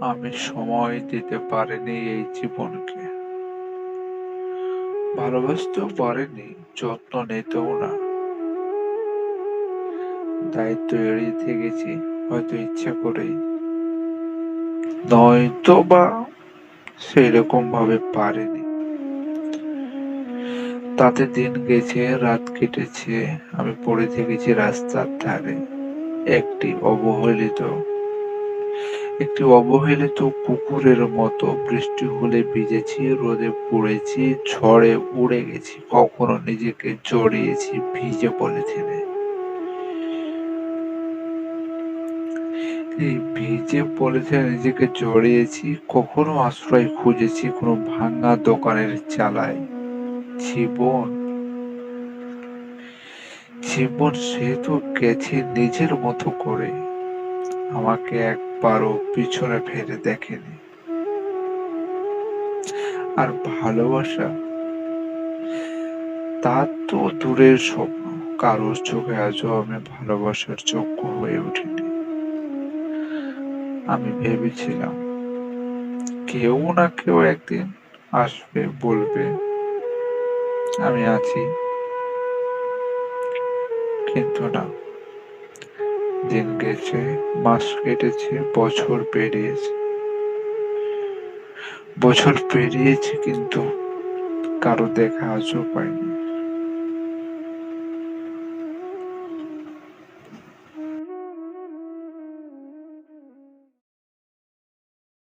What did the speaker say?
আমি সময় দিতে পারিনি এই জীবনকে। ভালোবাসতেও পারিনি, যত্ন নিতেও না। দায়িত্ব এড়িয়ে থেকেছি, হয়তো ইচ্ছা করেই। নয়তোবা সেইরকম ভাবে পারিনি। তাতে দিন গেছে, রাত কেটেছে, আমি পড়ে থেকেছি রাস্তার ধারে। একটি অবহেলিত একটি অবহেলিত কুকুরের মতো বৃষ্টি হলে ভিজেছি, রোদে পুড়েছি, ঝড়ে উড়ে গেছি, কখনো নিজেকে জড়িয়েছি ভিজে পলিথিনে। এই ভিজে পলিথিনে নিজেকে জড়িয়েছি, কখনো আশ্রয় খুঁজেছি কোনো ভাঙা দোকানের চালায়। জীবন জীবন সে তো গেছে নিজের মতো করে, আমাকে একবারও পিছনে ফিরে দেখেনি। আর ভালোবাসা, তা তো দূরের স্বপ্ন। কারোর চোখে আজও আমি ভালোবাসার যোগ্য হয়ে উঠিনি। আমি ভেবেছিলাম কেউ না কেউ একদিন আসবে, বলবে আমি আছি, কিন্তু না। দিন গেছে, মাস কেটেছে, বছর পেরিয়েছে, কিন্তু কারো দেখা আজও পাইনি।